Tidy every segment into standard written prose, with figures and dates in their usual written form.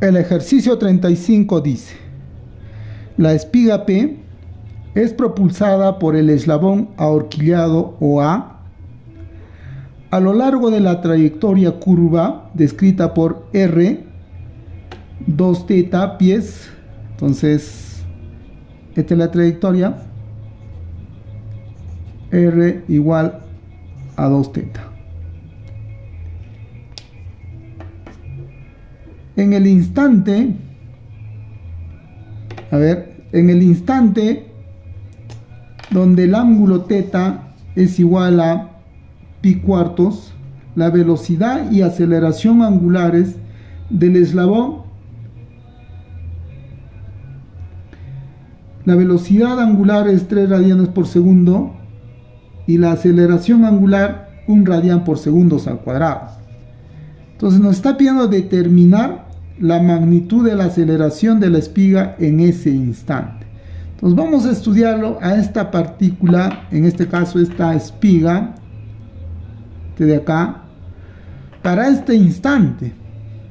El ejercicio 35 dice: la espiga P es propulsada por el eslabón ahorquillado OA a lo largo de la trayectoria curva descrita por R, 2θ pies. Entonces, esta es la trayectoria, R igual a 2θ. En el instante, en el instante donde el ángulo θ es igual a pi cuartos, la velocidad y aceleración angulares del eslabón, la velocidad angular es 3 radianes por segundo y la aceleración angular 1 radián por segundo al cuadrado. Entonces nos está pidiendo determinar la magnitud de la aceleración de la espiga en ese instante. Entonces vamos a estudiarlo a esta partícula, en este caso esta espiga de acá, para este instante,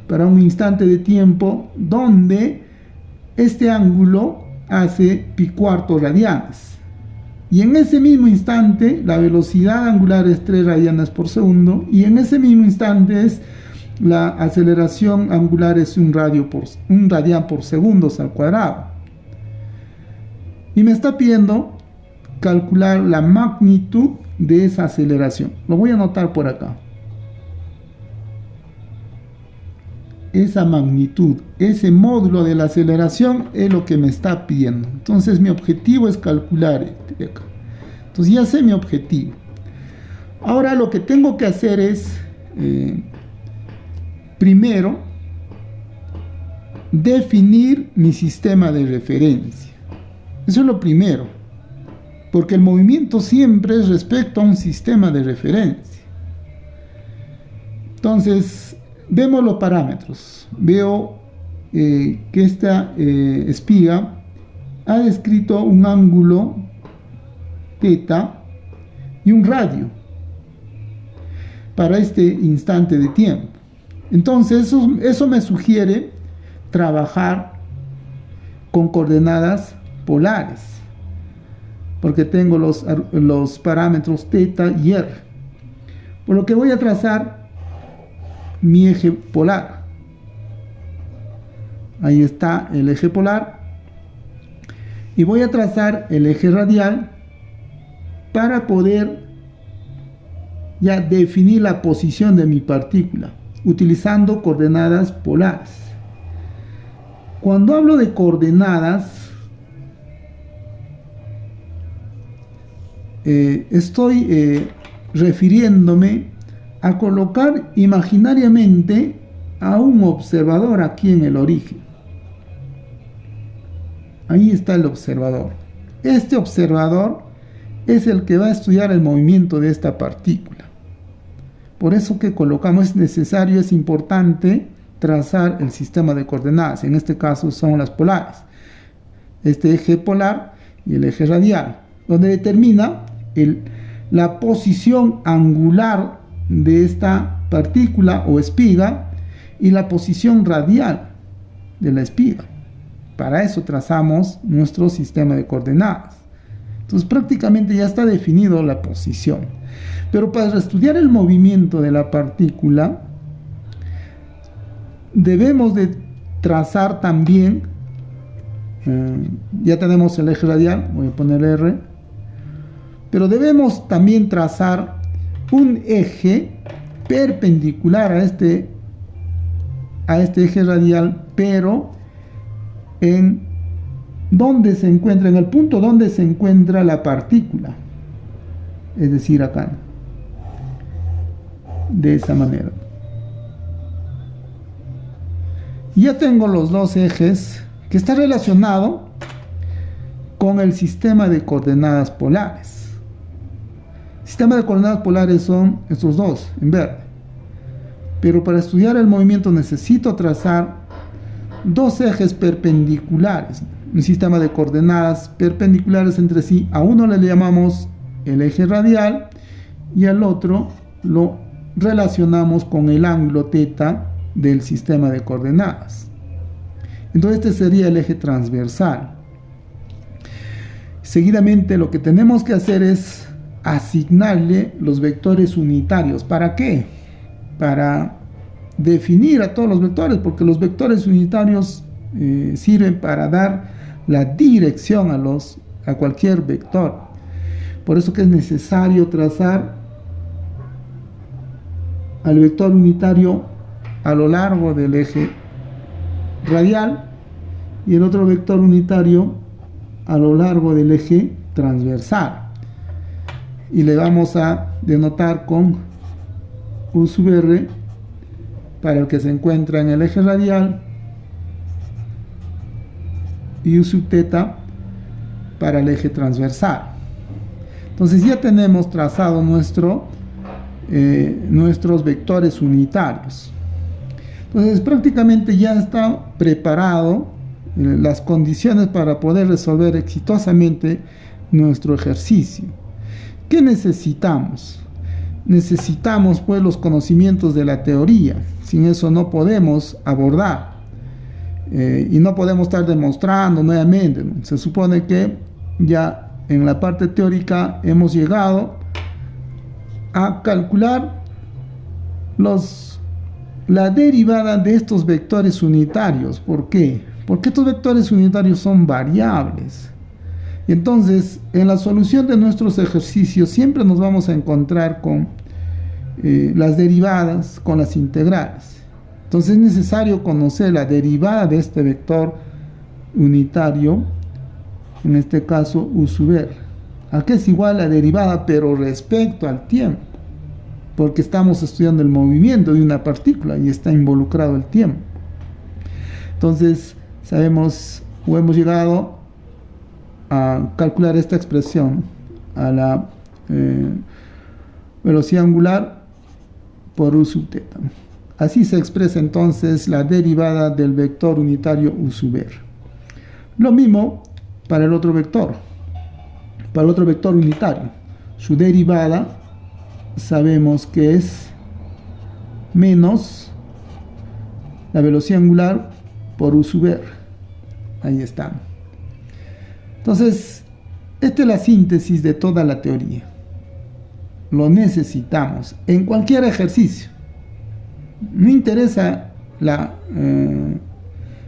para un instante de tiempo donde este ángulo hace pi cuartos radianes. Y en ese mismo instante la velocidad angular es 3 radianes por segundo y en ese mismo instante la aceleración angular es 1 radián por segundo al cuadrado. Y me está pidiendo calcular la magnitud de esa aceleración. Lo voy a anotar por acá. Esa magnitud, ese módulo de la aceleración es lo que me está pidiendo. Entonces mi objetivo es calcular este de acá. Entonces ya sé mi objetivo. Ahora lo que tengo que hacer es primero definir mi sistema de referencia. Eso es lo primero, porque el movimiento siempre es respecto a un sistema de referencia. Entonces vemos los parámetros. Veo que esta espiga ha descrito un ángulo θ y un radio para este instante de tiempo. Entonces eso me sugiere trabajar con coordenadas polares, porque tengo los parámetros θ y r, por lo que voy a trazar mi eje polar. Ahí está el eje polar y voy a trazar el eje radial para poder ya definir la posición de mi partícula utilizando coordenadas polares. Cuando hablo de coordenadas, estoy refiriéndome a colocar imaginariamente a un observador aquí en el origen. Ahí está el observador. Este observador es el que va a estudiar el movimiento de esta partícula. Por eso que colocamos, es necesario, es importante trazar el sistema de coordenadas. En este caso son las polares. Este eje polar y el eje radial, donde determina la posición angular de esta partícula o espiga y la posición radial de la espiga. Para eso trazamos nuestro sistema de coordenadas. Entonces prácticamente ya está definido la posición. Pero para estudiar el movimiento de la partícula debemos de trazar también, ya tenemos el eje radial, voy a poner R, pero debemos también trazar un eje perpendicular a este eje radial, pero en el punto donde se encuentra la partícula, es decir, acá, de esa manera. Ya tengo los dos ejes que está relacionado con el sistema de coordenadas polares. El sistema de coordenadas polares son estos dos en verde. Pero para estudiar el movimiento necesito trazar dos ejes perpendiculares, un sistema de coordenadas perpendiculares entre sí. A uno le llamamos el eje radial y al otro lo relacionamos con el ángulo θ del sistema de coordenadas. Entonces este sería el eje transversal. Seguidamente lo que tenemos que hacer es asignarle los vectores unitarios. ¿Para qué? Para definir a todos los vectores, porque los vectores unitarios sirven para dar la dirección a cualquier vector. Por eso que es necesario trazar al vector unitario a lo largo del eje radial y el otro vector unitario a lo largo del eje transversal, y le vamos a denotar con U sub R para el que se encuentra en el eje radial y U sub θ para el eje transversal. Entonces ya tenemos trazado nuestros vectores unitarios. Entonces prácticamente ya está preparado las condiciones para poder resolver exitosamente nuestro ejercicio. ¿Qué necesitamos? Necesitamos pues los conocimientos de la teoría. Sin eso no podemos abordar y no podemos estar demostrando nuevamente, ¿no? Se supone que ya en la parte teórica hemos llegado a calcular la derivada de estos vectores unitarios. ¿Por qué? Porque estos vectores unitarios son variables. Y entonces, en la solución de nuestros ejercicios siempre nos vamos a encontrar con las derivadas, con las integrales. Entonces es necesario conocer la derivada de este vector unitario, en este caso U sub R. ¿A qué es igual la derivada, pero respecto al tiempo? Porque estamos estudiando el movimiento de una partícula y está involucrado el tiempo. Entonces sabemos o hemos llegado a calcular esta expresión a la velocidad angular por U sub θ. Así se expresa entonces la derivada del vector unitario U sub R. Lo mismo para el otro vector unitario. Su derivada sabemos que es menos la velocidad angular por U sub R. Ahí está. Entonces, esta es la síntesis de toda la teoría. Lo necesitamos en cualquier ejercicio. No interesa el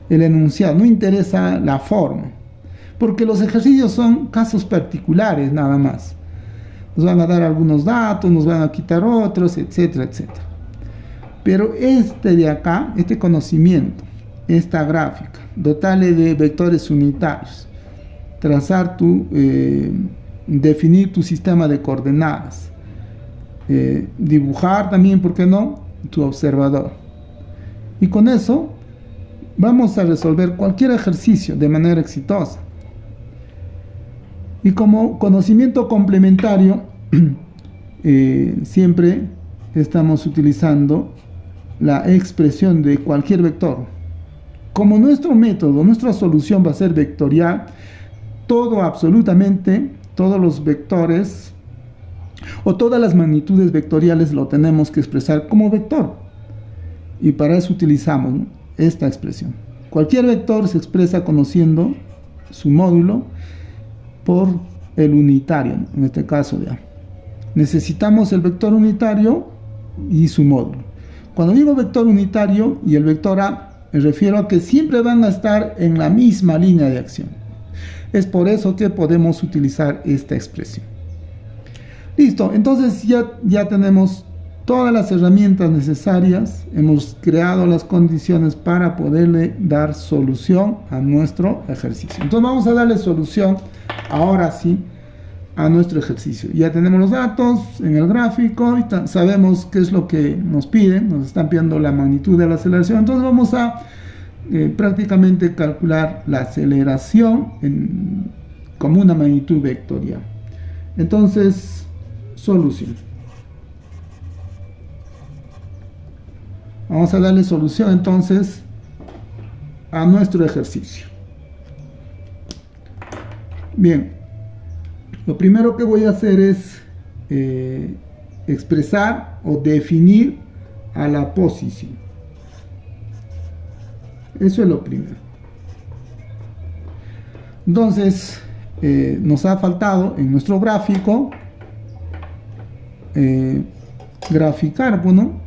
enunciado, no interesa la forma, porque los ejercicios son casos particulares nada más. Nos van a dar algunos datos, nos van a quitar otros, etcétera, etcétera. Pero este de acá, este conocimiento, esta gráfica, dotarle de vectores unitarios, trazar definir tu sistema de coordenadas, dibujar también, ¿por qué no?, tu observador. Y con eso vamos a resolver cualquier ejercicio de manera exitosa. Y como conocimiento complementario, siempre estamos utilizando la expresión de cualquier vector. Como nuestro método, nuestra solución va a ser vectorial, absolutamente todos los vectores o todas las magnitudes vectoriales lo tenemos que expresar como vector. Y para eso utilizamos, ¿no?, esta expresión. Cualquier vector se expresa conociendo su módulo por el unitario, en este caso ya. Necesitamos el vector unitario y su módulo. Cuando digo vector unitario y el vector A, me refiero a que siempre van a estar en la misma línea de acción. Es por eso que podemos utilizar esta expresión. Listo, entonces ya tenemos todas las herramientas necesarias, hemos creado las condiciones para poderle dar solución a nuestro ejercicio. Entonces vamos a darle solución ahora sí a nuestro ejercicio. Ya tenemos los datos en el gráfico y sabemos qué es lo que nos piden, nos están pidiendo la magnitud de la aceleración. Entonces vamos a prácticamente calcular la aceleración como una magnitud vectorial. Entonces, solución. Vamos a darle solución entonces a nuestro ejercicio. Bien, lo primero que voy a hacer es expresar o definir a la posición. Eso es lo primero. Entonces, nos ha faltado en nuestro gráfico graficar, bueno,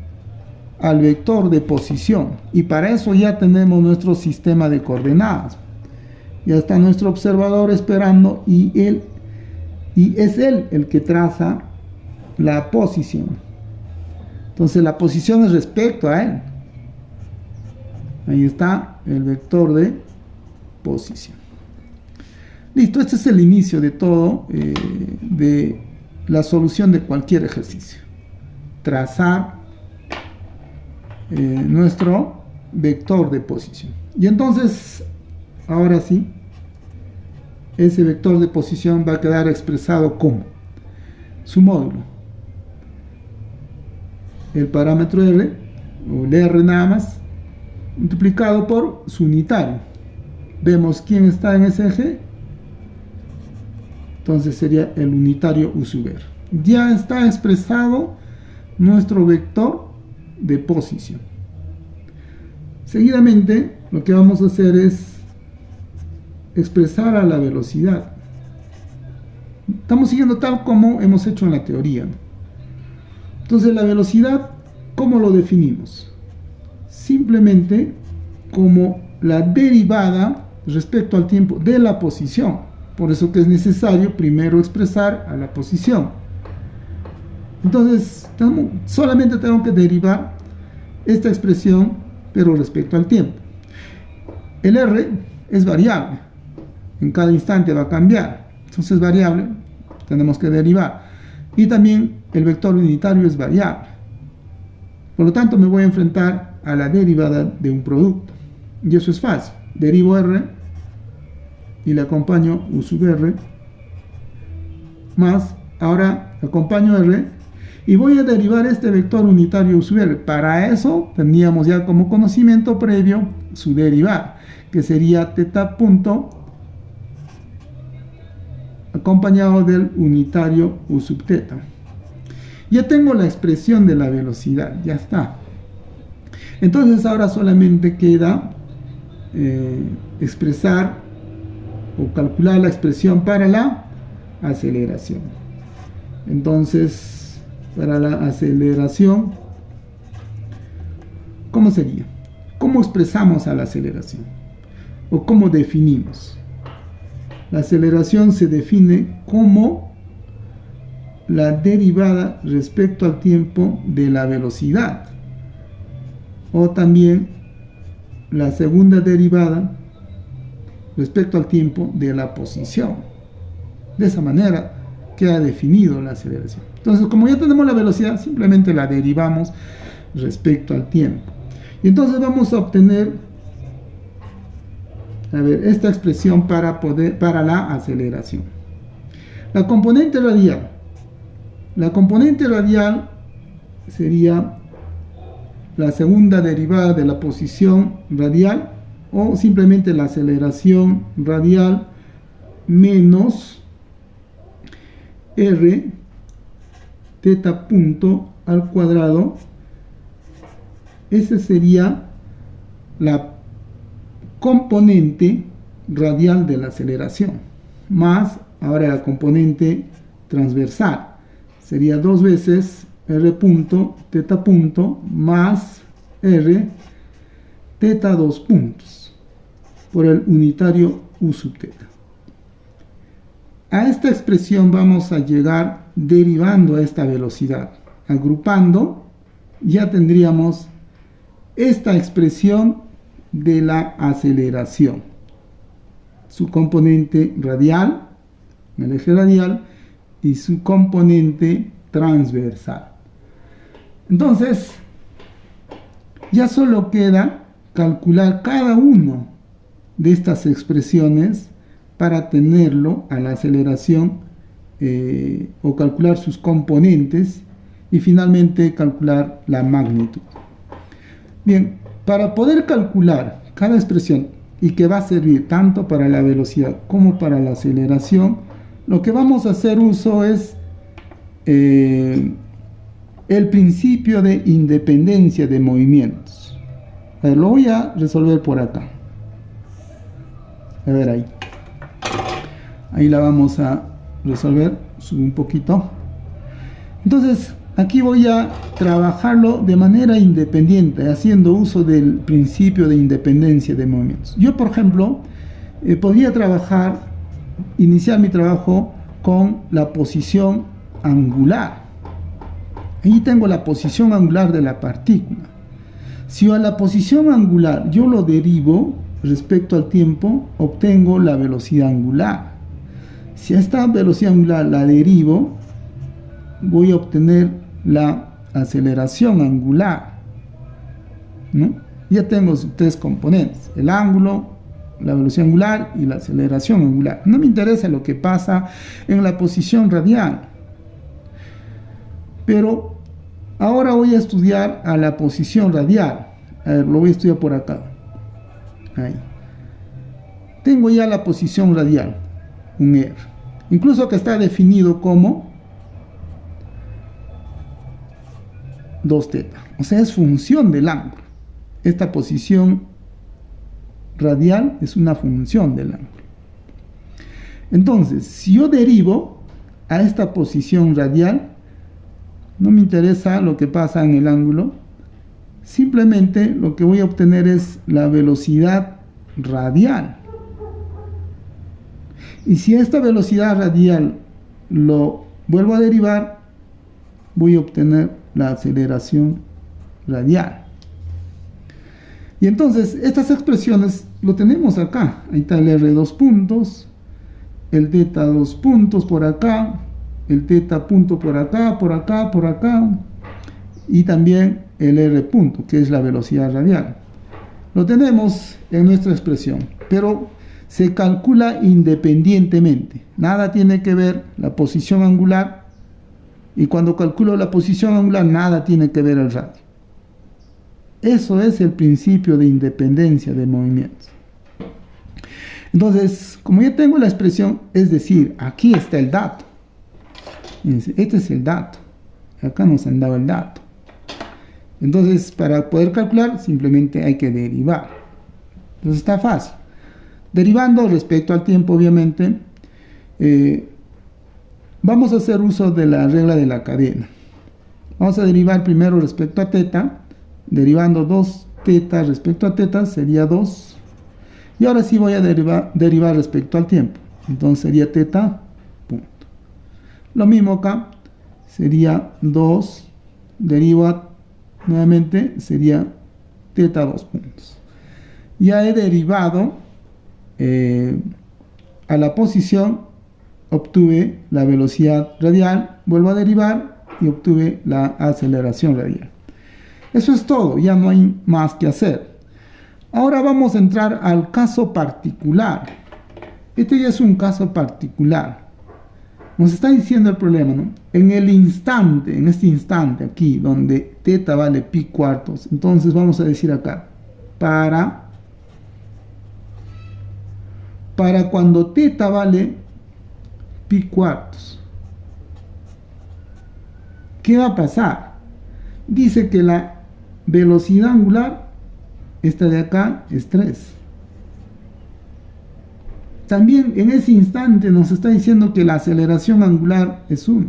al vector de posición, y para eso ya tenemos nuestro sistema de coordenadas. Ya está nuestro observador esperando y es él el que traza la posición. Entonces la posición es respecto a él. Ahí está el vector de posición. Listo, este es el inicio de todo, de la solución de cualquier ejercicio. Trazar nuestro vector de posición. Y entonces, ahora sí, ese vector de posición va a quedar expresado como su módulo. El parámetro R, o el R nada más, multiplicado por su unitario. Vemos quién está en ese eje. Entonces sería el unitario U sub R. Ya está expresado nuestro vector de posición. Seguidamente, lo que vamos a hacer es expresar a la velocidad. Estamos siguiendo tal como hemos hecho en la teoría, ¿no? Entonces, la velocidad, ¿cómo lo definimos? Simplemente como la derivada respecto al tiempo de la posición. Por eso que es necesario primero expresar a la posición. Entonces, solamente tengo que derivar esta expresión, pero respecto al tiempo. El R es variable. En cada instante va a cambiar. Entonces, es variable, tenemos que derivar. Y también el vector unitario es variable. Por lo tanto, me voy a enfrentar a la derivada de un producto. Y eso es fácil. Derivo R y le acompaño U sub R, más, ahora acompaño R y voy a derivar este vector unitario U sub R. Para eso teníamos ya como conocimiento previo su derivada, que sería teta punto acompañado del unitario U sub teta. Ya tengo la expresión de la velocidad, ya está. Entonces ahora solamente queda expresar o calcular la expresión para la aceleración. Entonces, para la aceleración, ¿cómo sería? ¿Cómo expresamos a la aceleración? ¿O cómo definimos? La aceleración se define como la derivada respecto al tiempo de la velocidad, o también la segunda derivada respecto al tiempo de la posición. De esa manera queda definido la aceleración. Entonces, como ya tenemos la velocidad, simplemente la derivamos respecto al tiempo. Y entonces vamos a obtener, esta expresión para la aceleración. La componente radial. La componente radial sería la segunda derivada de la posición radial, o simplemente la aceleración radial menos R teta punto al cuadrado. Esa sería la componente radial de la aceleración, más ahora la componente transversal. Sería 2 veces R punto teta punto más R teta 2 puntos por el unitario U sub teta. A esta expresión vamos a llegar derivando esta velocidad. Agrupando, ya tendríamos esta expresión de la aceleración. Su componente radial, el eje radial, y su componente transversal. Entonces, ya solo queda calcular cada uno de estas expresiones para tenerlo a la aceleración o calcular sus componentes y finalmente calcular la magnitud. Bien, para poder calcular cada expresión y que va a servir tanto para la velocidad como para la aceleración, lo que vamos a hacer uso es el principio de independencia de movimientos. A ver, lo voy a resolver por acá. A ver ahí. Ahí la vamos a resolver, subo un poquito. Entonces, aquí voy a trabajarlo de manera independiente, haciendo uso del principio de independencia de movimientos. Yo, por ejemplo, podría iniciar mi trabajo con la posición angular. Ahí tengo la posición angular de la partícula. Si a la posición angular yo lo derivo respecto al tiempo, obtengo la velocidad angular. Si a esta velocidad angular la derivo, voy a obtener la aceleración angular, ¿no? Ya tengo tres componentes: el ángulo, la velocidad angular y la aceleración angular. No me interesa lo que pasa en la posición radial, pero ahora voy a estudiar a la posición radial. A ver, lo voy a estudiar por acá. Ahí. Tengo ya la posición radial, un R. Incluso que está definido como 2θ. O sea, es función del ángulo. Esta posición radial es una función del ángulo. Entonces, si yo derivo a esta posición radial, no me interesa lo que pasa en el ángulo, simplemente lo que voy a obtener es la velocidad radial. Y si esta velocidad radial lo vuelvo a derivar, voy a obtener la aceleración radial. Y entonces estas expresiones lo tenemos acá. Ahí está el R 2 puntos, el θ 2 puntos por acá, el θ punto por acá, por acá, por acá, y también el R punto, que es la velocidad radial. Lo tenemos en nuestra expresión, pero se calcula independientemente. Nada tiene que ver la posición angular, y cuando calculo la posición angular, nada tiene que ver el radio. Eso es el principio de independencia de movimientos. Entonces, como ya tengo la expresión, es decir, aquí está el dato. Este es el dato. Acá nos han dado el dato. Entonces, para poder calcular, simplemente hay que derivar. Entonces está fácil. Derivando respecto al tiempo, obviamente, vamos a hacer uso de la regla de la cadena. Vamos a derivar primero respecto a θ. Derivando 2θ respecto a θ sería 2. Y ahora sí voy a derivar respecto al tiempo. Entonces sería θ punto. Lo mismo acá. Sería 2. Deriva nuevamente. Sería θ 2 puntos. Ya he derivado a la posición. Obtuve la velocidad radial. Vuelvo a derivar y obtuve la aceleración radial. Eso es todo, ya no hay más que hacer. Ahora vamos a entrar al caso particular. Este ya es un caso particular. Nos está diciendo el problema, ¿no? En este instante aquí, donde θ vale pi cuartos, entonces vamos a decir acá, para cuando θ vale pi cuartos, ¿qué va a pasar? Dice que la velocidad angular, esta de acá, es 3. También en ese instante nos está diciendo que la aceleración angular es 1.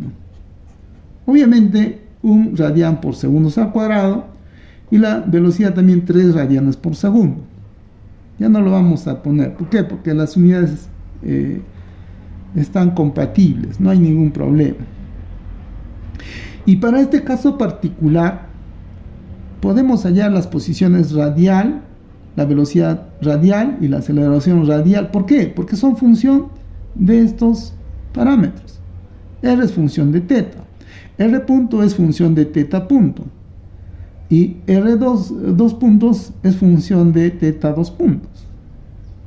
Obviamente, 1 radian por segundo al cuadrado, y la velocidad también 3 radianes por segundo. Ya no lo vamos a poner. ¿Por qué? Porque las unidades están compatibles, no hay ningún problema. Y para este caso particular, podemos hallar las posiciones radial, la velocidad radial y la aceleración radial. ¿Por qué? Porque son función de estos parámetros. R es función de θ. R punto es función de θ punto. Y R2 puntos es función de θ 2 puntos.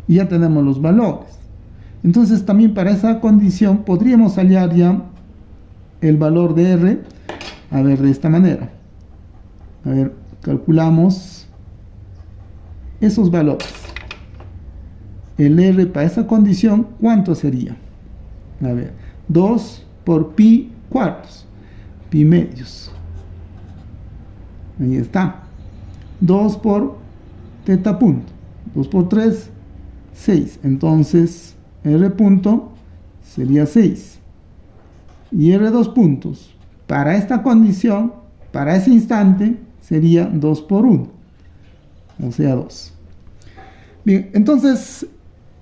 Y ya tenemos los valores. Entonces también para esa condición podríamos hallar ya el valor de R. A ver, de esta manera. A ver, calculamos esos valores. El R para esa condición, ¿cuánto sería? A ver, 2 por pi cuartos, pi medios. Ahí está. 2 por θ punto. 2 por 3, 6. Entonces, R punto sería 6. Y R dos puntos, para esta condición, para ese instante, sería 2 por 1, o sea 2. Bien, entonces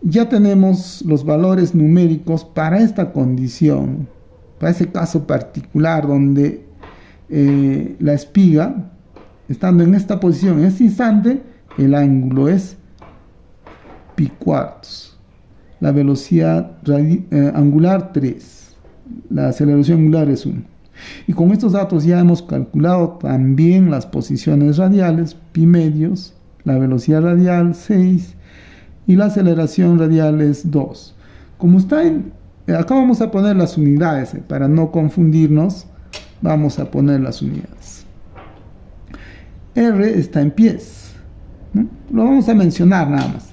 ya tenemos los valores numéricos para esta condición, para ese caso particular donde la espiga, estando en esta posición en este instante, el ángulo es pi cuartos, la velocidad angular 3, la aceleración angular es 1. Y con estos datos ya hemos calculado también las posiciones radiales, pi medios, la velocidad radial 6 y la aceleración radial es 2. Como está acá vamos a poner las unidades, para no confundirnos, vamos a poner las unidades. R está en pies, ¿no? Lo vamos a mencionar nada más.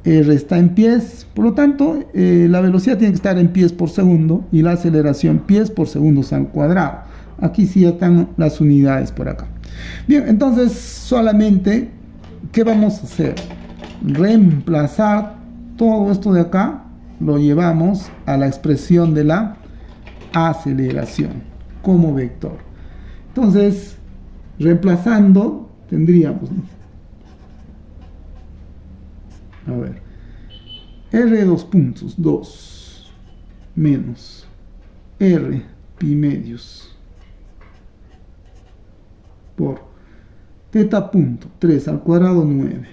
R está en pies, por lo tanto, la velocidad tiene que estar en pies por segundo y la aceleración pies por segundos al cuadrado. Aquí sí ya están las unidades por acá. Bien, entonces solamente, ¿qué vamos a hacer? Reemplazar todo esto de acá, lo llevamos a la expresión de la aceleración como vector. Entonces, reemplazando, tendríamos, a ver, R dos puntos, 2, menos R pi medios por teta punto, 3 al cuadrado, 9.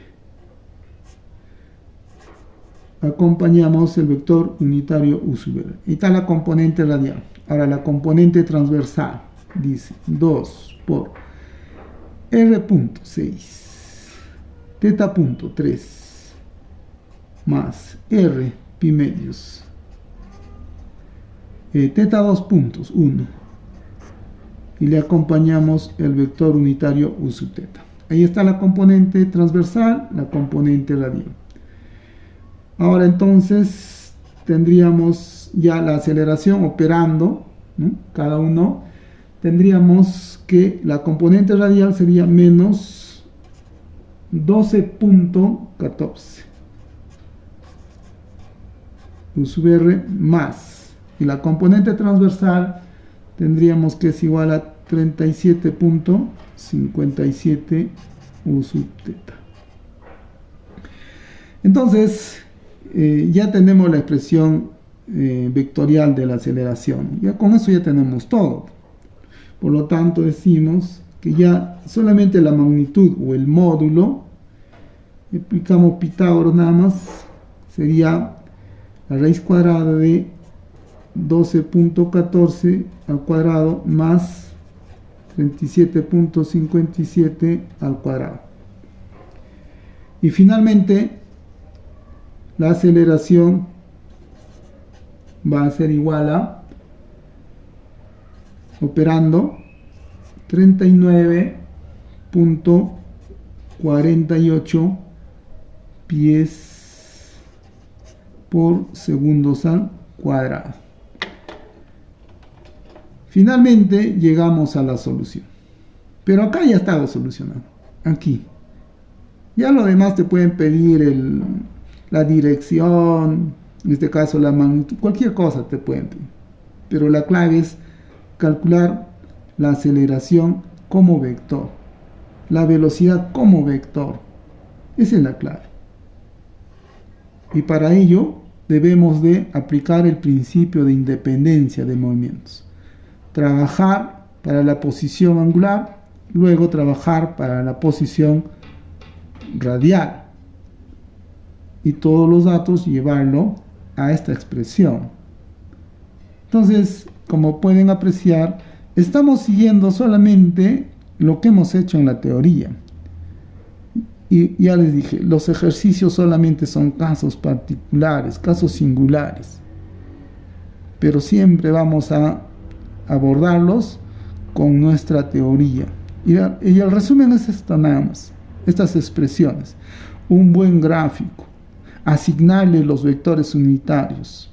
Acompañamos el vector unitario U sub R. Ahí está la componente radial. Ahora la componente transversal dice 2 por R punto 6, teta punto 3, más R pi medios, teta 2 puntos, 1. Y le acompañamos el vector unitario U sub teta. Ahí está la componente transversal, la componente radial. Ahora entonces tendríamos ya la aceleración operando, ¿no? Cada uno, tendríamos que la componente radial sería menos 12.14 U sub R más, y la componente transversal tendríamos que es igual a 37.57 U sub teta. Entonces, ya tenemos la expresión vectorial de la aceleración. Ya con eso ya tenemos todo. Por lo tanto, decimos que ya solamente la magnitud o el módulo, aplicamos Pitágoras nada más, sería la raíz cuadrada de 12.14 al cuadrado más 37.57 al cuadrado. Y finalmente, la aceleración va a ser igual a, operando, 39.48 pies por segundos al cuadrado. Finalmente llegamos a la solución. Pero acá ya estaba solucionado. Aquí. Ya lo demás te pueden pedir la dirección, en este caso la magnitud, cualquier cosa te pueden pedir. Pero la clave es calcular la aceleración como vector, la velocidad como vector. Esa es la clave. Y para ello debemos de aplicar el principio de independencia de movimientos. Trabajar para la posición angular, luego trabajar para la posición radial. Y todos los datos llevarlo a esta expresión. Entonces, como pueden apreciar, estamos siguiendo solamente lo que hemos hecho en la teoría. Y ya les dije, los ejercicios solamente son casos particulares, casos singulares. Pero siempre vamos a abordarlos con nuestra teoría. Y el resumen es esto nada más, estas expresiones. Un buen gráfico, asignarle los vectores unitarios.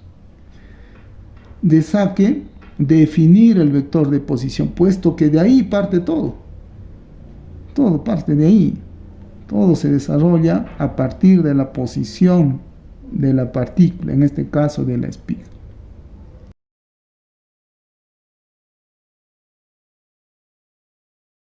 De saque, definir el vector de posición, puesto que de ahí parte todo. Todo parte de ahí. Todo se desarrolla a partir de la posición de la partícula, en este caso de la espiga.